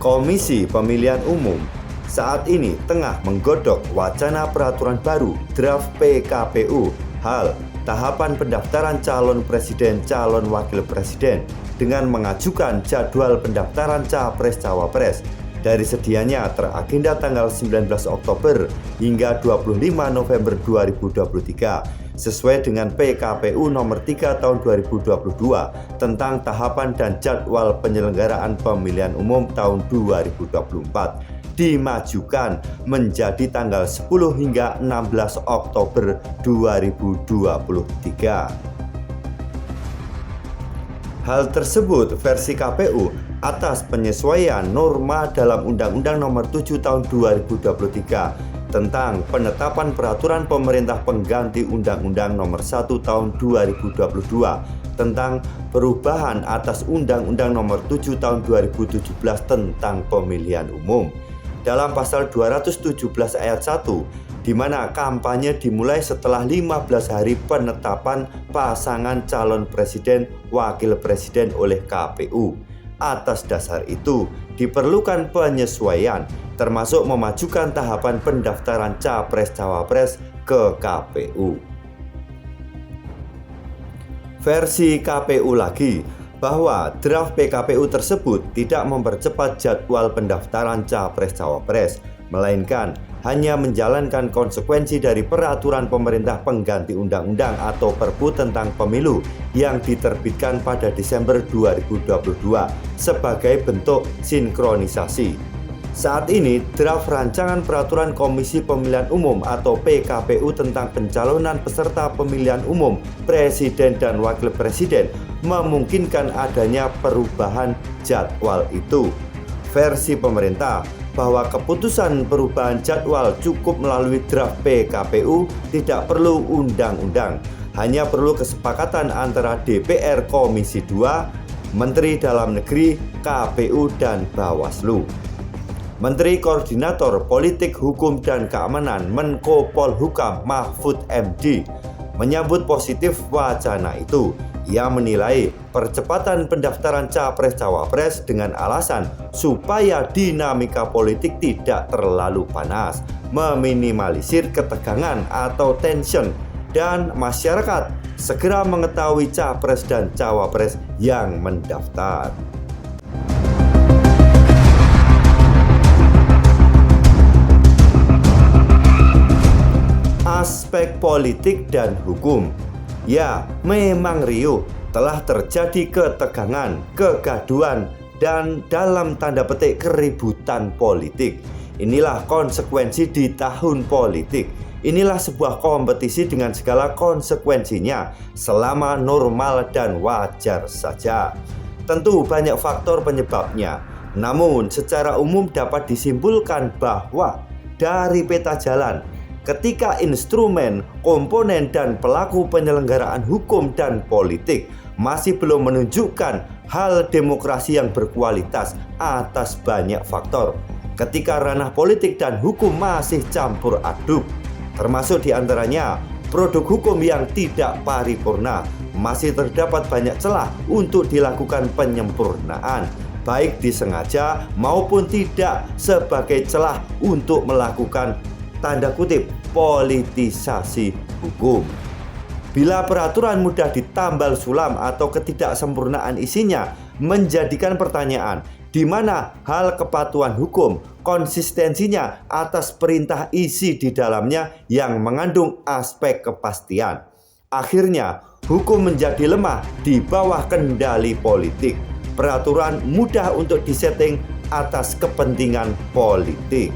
Komisi Pemilihan Umum saat ini tengah menggodok wacana peraturan baru draft PKPU hal tahapan pendaftaran calon presiden calon wakil presiden dengan mengajukan jadwal pendaftaran capres-cawapres dari sedianya teragenda tanggal 19 Oktober hingga 25 November 2023 sesuai dengan PKPU nomor 3 tahun 2022 tentang tahapan dan jadwal penyelenggaraan pemilihan umum tahun 2024 dimajukan menjadi tanggal 10 hingga 16 Oktober 2023. Hal tersebut versi KPU atas penyesuaian norma dalam Undang-Undang Nomor 7 Tahun 2023 tentang penetapan peraturan pemerintah pengganti Undang-Undang Nomor 1 Tahun 2022 tentang perubahan atas Undang-Undang Nomor 7 Tahun 2017 tentang pemilihan umum. Dalam pasal 217 ayat 1, di mana kampanye dimulai setelah 15 hari penetapan pasangan calon presiden wakil presiden oleh KPU. Atas dasar itu, diperlukan penyesuaian, termasuk memajukan tahapan pendaftaran capres-cawapres ke KPU. Versi KPU lagi, bahwa draft PKPU tersebut tidak mempercepat jadwal pendaftaran capres-cawapres, melainkan hanya menjalankan konsekuensi dari peraturan pemerintah pengganti undang-undang atau Perpu tentang pemilu yang diterbitkan pada Desember 2022 sebagai bentuk sinkronisasi. Saat ini, draft rancangan peraturan Komisi Pemilihan Umum atau PKPU tentang pencalonan peserta pemilihan umum presiden dan wakil presiden memungkinkan adanya perubahan jadwal itu. Versi pemerintah bahwa keputusan perubahan jadwal cukup melalui draft PKPU, tidak perlu undang-undang, hanya perlu kesepakatan antara DPR Komisi 2, Menteri Dalam Negeri, KPU, dan Bawaslu. Menteri Koordinator Politik Hukum dan Keamanan Menko Polhukam Mahfud MD menyambut positif wacana itu. Ia menilai percepatan pendaftaran capres-cawapres dengan alasan supaya dinamika politik tidak terlalu panas, meminimalisir ketegangan atau tension, dan masyarakat segera mengetahui capres dan cawapres yang mendaftar. Aspek politik dan hukum. Ya, memang riuh, telah terjadi ketegangan, kegaduhan, dan dalam tanda petik keributan politik. Inilah konsekuensi di tahun politik. Inilah sebuah kompetisi dengan segala konsekuensinya selama normal dan wajar saja. Tentu banyak faktor penyebabnya, namun secara umum dapat disimpulkan bahwa dari peta jalan, ketika instrumen, komponen, dan pelaku penyelenggaraan hukum dan politik masih belum menunjukkan hal demokrasi yang berkualitas atas banyak faktor, ketika ranah politik dan hukum masih campur aduk, termasuk diantaranya produk hukum yang tidak paripurna, masih terdapat banyak celah untuk dilakukan penyempurnaan, baik disengaja maupun tidak, sebagai celah untuk melakukan tanda kutip politisasi hukum. Bila peraturan mudah ditambal sulam atau ketidaksempurnaan isinya menjadikan pertanyaan di mana hal kepatuhan hukum, konsistensinya atas perintah isi di dalamnya yang mengandung aspek kepastian. Akhirnya hukum menjadi lemah di bawah kendali politik. Peraturan mudah untuk disetting atas kepentingan politik.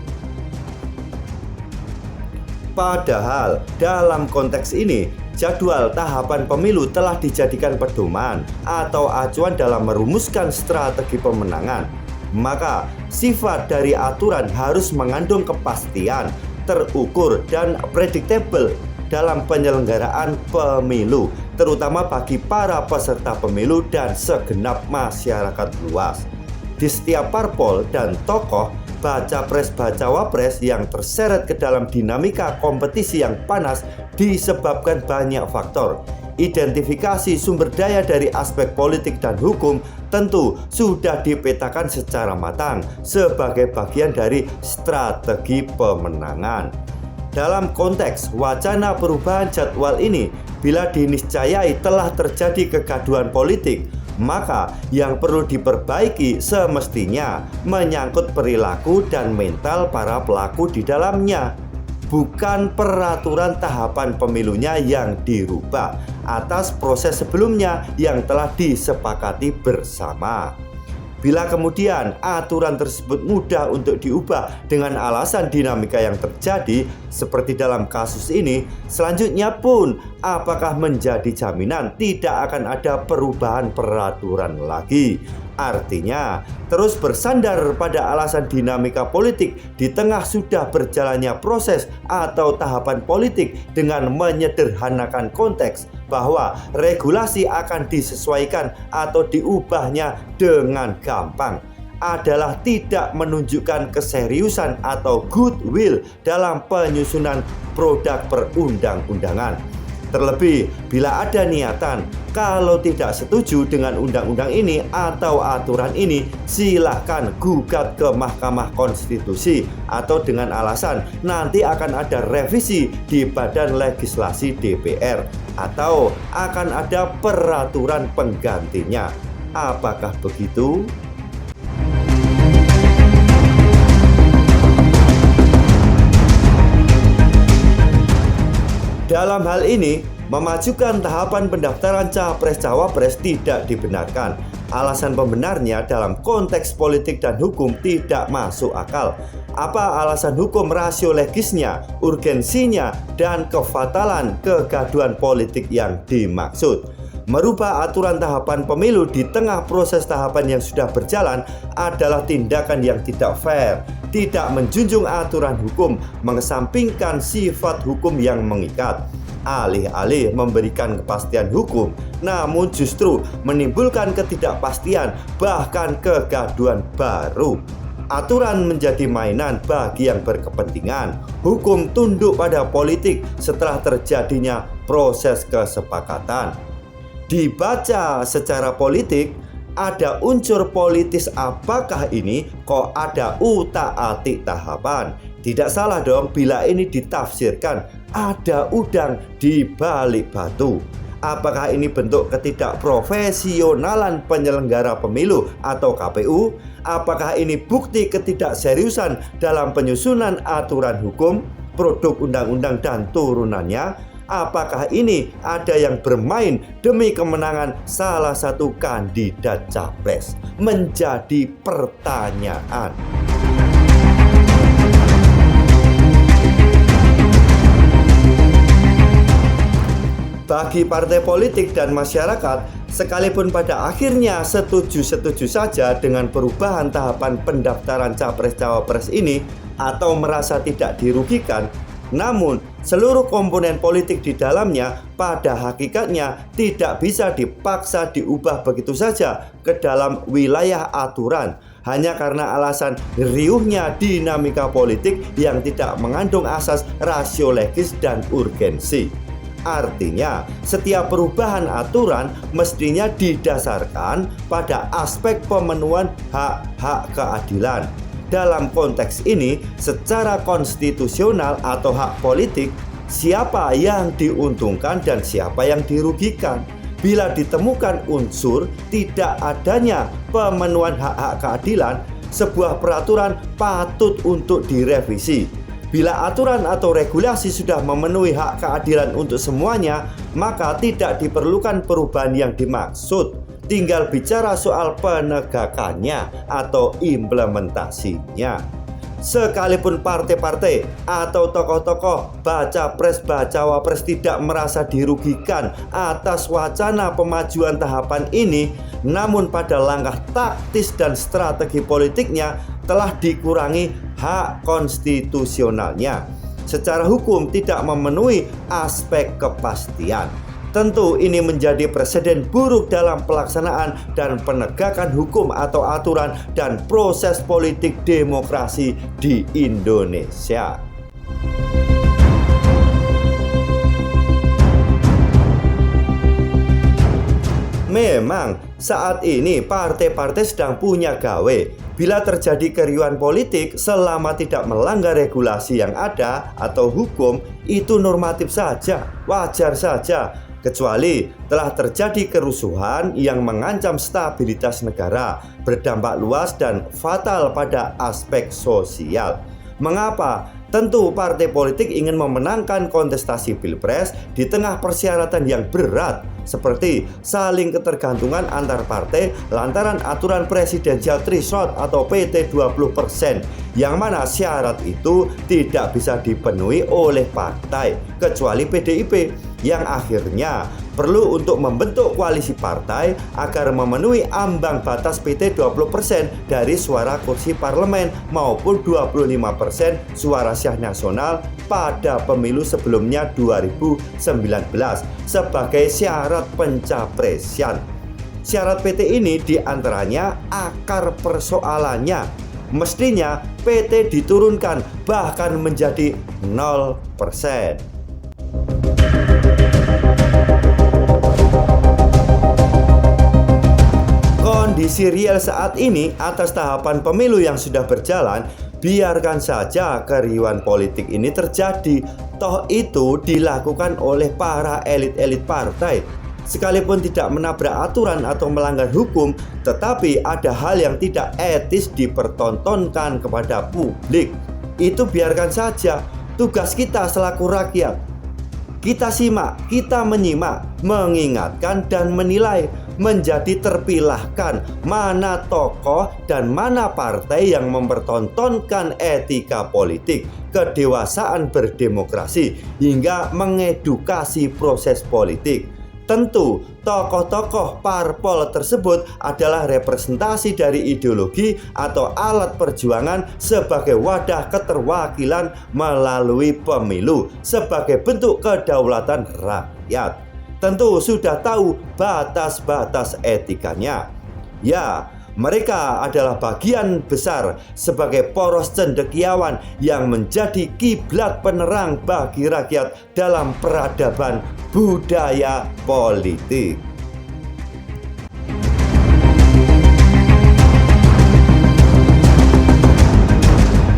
Padahal dalam konteks ini, jadwal tahapan pemilu telah dijadikan pedoman atau acuan dalam merumuskan strategi pemenangan. Maka sifat dari aturan harus mengandung kepastian, terukur, dan predictable dalam penyelenggaraan pemilu, terutama bagi para peserta pemilu dan segenap masyarakat luas. Di setiap parpol dan tokoh, baca pres bacawa pres yang terseret ke dalam dinamika kompetisi yang panas disebabkan banyak faktor. identifikasi sumber daya dari aspek politik dan hukum tentu sudah dipetakan secara matang sebagai bagian dari strategi pemenangan. Dalam konteks wacana perubahan jadwal ini, bila diniscayai telah terjadi kegaduhan politik, maka yang perlu diperbaiki semestinya menyangkut perilaku dan mental para pelaku di dalamnya, bukan peraturan tahapan pemilunya yang dirubah atas proses sebelumnya yang telah disepakati bersama. Bila kemudian aturan tersebut mudah untuk diubah dengan alasan dinamika yang terjadi seperti dalam kasus ini, selanjutnya pun apakah menjadi jaminan tidak akan ada perubahan peraturan lagi? Artinya, terus bersandar pada alasan dinamika politik di tengah sudah berjalannya proses atau tahapan politik dengan menyederhanakan konteks bahwa regulasi akan disesuaikan atau diubahnya dengan gampang adalah tidak menunjukkan keseriusan atau goodwill dalam penyusunan produk perundang-undangan. Terlebih bila ada niatan kalau tidak setuju dengan undang-undang ini atau aturan ini, silahkan gugat ke Mahkamah Konstitusi atau dengan alasan nanti akan ada revisi di Badan Legislasi DPR atau akan ada peraturan penggantinya. Apakah begitu? Dalam hal ini, memajukan tahapan pendaftaran Capres-Cawapres tidak dibenarkan. Alasan pembenarnya dalam konteks politik dan hukum tidak masuk akal. Apa alasan hukum rasio legisnya, urgensinya, dan kefatalan kegaduhan politik yang dimaksud? Merubah aturan tahapan pemilu di tengah proses tahapan yang sudah berjalan adalah tindakan yang tidak fair, tidak menjunjung aturan hukum, mengesampingkan sifat hukum yang mengikat. Alih-alih memberikan kepastian hukum, namun justru menimbulkan ketidakpastian, bahkan kegaduhan baru. Aturan menjadi mainan bagi yang berkepentingan. Hukum tunduk pada politik setelah terjadinya proses kesepakatan. Dibaca secara politik, ada unsur politis apakah ini kok ada utak-atik tahapan? Tidak salah dong bila ini ditafsirkan ada udang di balik batu. Apakah ini bentuk ketidakprofesionalan penyelenggara pemilu atau KPU? Apakah ini bukti ketidakseriusan dalam penyusunan aturan hukum, produk undang-undang dan turunannya? Apakah ini ada yang bermain demi kemenangan salah satu kandidat capres? Menjadi pertanyaan. Bagi partai politik dan masyarakat, sekalipun pada akhirnya setuju-setuju saja dengan perubahan tahapan pendaftaran Capres-Cawapres ini atau merasa tidak dirugikan, namun seluruh komponen politik di dalamnya pada hakikatnya tidak bisa dipaksa diubah begitu saja ke dalam wilayah aturan hanya karena alasan riuhnya dinamika politik yang tidak mengandung asas rasio legis dan urgensi. Artinya, setiap perubahan aturan mestinya didasarkan pada aspek pemenuhan hak-hak keadilan. Dalam konteks ini, secara konstitusional atau hak politik, siapa yang diuntungkan dan siapa yang dirugikan. Bila ditemukan unsur tidak adanya pemenuhan hak-hak keadilan, sebuah peraturan patut untuk direvisi. Bila aturan atau regulasi sudah memenuhi hak keadilan untuk semuanya, maka tidak diperlukan perubahan yang dimaksud. Tinggal bicara soal penegakannya atau implementasinya. Sekalipun partai-partai atau tokoh-tokoh baca pres tidak merasa dirugikan atas wacana pemajuan tahapan ini, namun pada langkah taktis dan strategi politiknya telah dikurangi hak konstitusionalnya. Secara hukum tidak memenuhi aspek kepastian. Tentu ini menjadi presiden buruk dalam pelaksanaan dan penegakan hukum atau aturan dan proses politik demokrasi di Indonesia. Memang saat ini partai-partai sedang punya gawe. Bila terjadi keriuhan politik selama tidak melanggar regulasi yang ada atau hukum, itu normatif saja, wajar saja. Kecuali telah terjadi kerusuhan yang mengancam stabilitas negara, berdampak luas dan fatal pada aspek sosial. Mengapa? Tentu partai politik ingin memenangkan kontestasi pilpres di tengah persyaratan yang berat seperti saling ketergantungan antar partai lantaran aturan presidensial threshold atau PT 20% yang mana syarat itu tidak bisa dipenuhi oleh partai kecuali PDIP yang akhirnya perlu untuk membentuk koalisi partai agar memenuhi ambang batas PT 20% dari suara kursi parlemen maupun 25% suara sah nasional pada pemilu sebelumnya 2019 sebagai syarat pencapresan. Syarat PT ini diantaranya akar persoalannya. Mestinya PT diturunkan bahkan menjadi 0%. Kondisi real saat ini atas tahapan pemilu yang sudah berjalan, biarkan saja keriuhan politik ini terjadi. Toh itu dilakukan oleh para elit-elit partai. Sekalipun tidak menabrak aturan atau melanggar hukum, tetapi ada hal yang tidak etis dipertontonkan kepada publik. Itu biarkan saja. Tugas kita selaku rakyat, kita simak, kita menyimak, mengingatkan dan menilai, menjadi terpilahkan mana tokoh dan mana partai yang mempertontonkan etika politik, kedewasaan berdemokrasi, hingga mengedukasi proses politik. Tentu, tokoh-tokoh parpol tersebut adalah representasi dari ideologi atau alat perjuangan sebagai wadah keterwakilan melalui pemilu sebagai bentuk kedaulatan rakyat. Tentu sudah tahu batas-batas etikanya. Ya, mereka adalah bagian besar sebagai poros cendekiawan yang menjadi kiblat penerang bagi rakyat dalam peradaban budaya politik.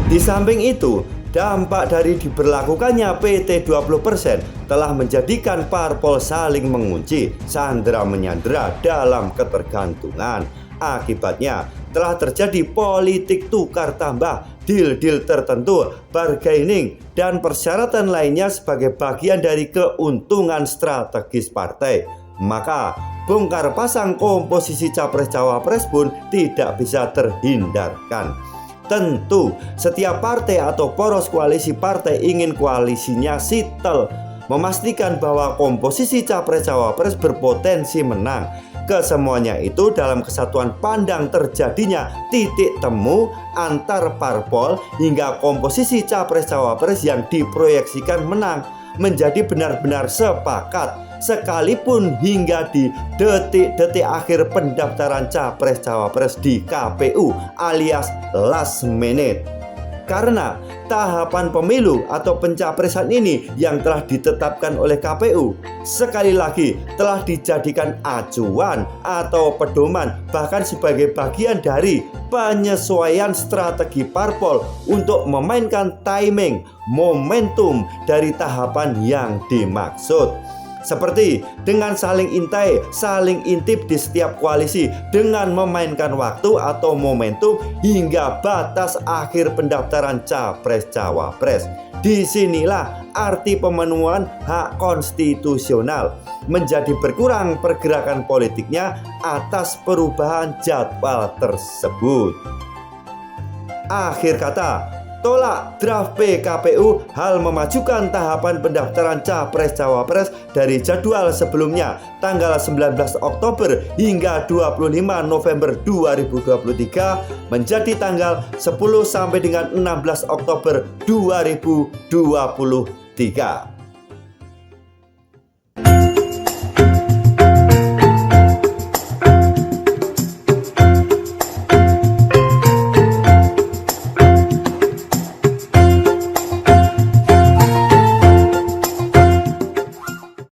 Di samping itu, dampak dari diberlakukannya PT 20% telah menjadikan parpol saling mengunci, sandera-menyandera dalam ketergantungan. Akibatnya telah terjadi politik tukar tambah, deal-deal tertentu, bargaining, dan persyaratan lainnya sebagai bagian dari keuntungan strategis partai. Maka bongkar pasang komposisi capres-cawapres pun tidak bisa terhindarkan. Tentu setiap partai atau poros koalisi partai ingin koalisinya sitel, memastikan bahwa komposisi capres-cawapres berpotensi menang. Kesemuanya itu dalam kesatuan pandang terjadinya titik temu antar parpol hingga komposisi capres-cawapres yang diproyeksikan menang menjadi benar-benar sepakat, sekalipun hingga di detik-detik akhir pendaftaran capres-cawapres di KPU alias last minute. Karena tahapan pemilu atau pencapresan ini yang telah ditetapkan oleh KPU sekali lagi telah dijadikan acuan atau pedoman, bahkan sebagai bagian dari penyesuaian strategi parpol untuk memainkan timing, momentum dari tahapan yang dimaksud. Seperti dengan saling intai, saling intip di setiap koalisi dengan memainkan waktu atau momentum hingga batas akhir pendaftaran capres-cawapres. Disinilah arti pemenuhan hak konstitusional, menjadi berkurang pergerakan politiknya atas perubahan jadwal tersebut. Akhir kata, tolak draft PKPU hal memajukan tahapan pendaftaran capres-cawapres dari jadwal sebelumnya tanggal 19 Oktober hingga 25 November 2023 menjadi tanggal 10 sampai dengan 16 Oktober 2023.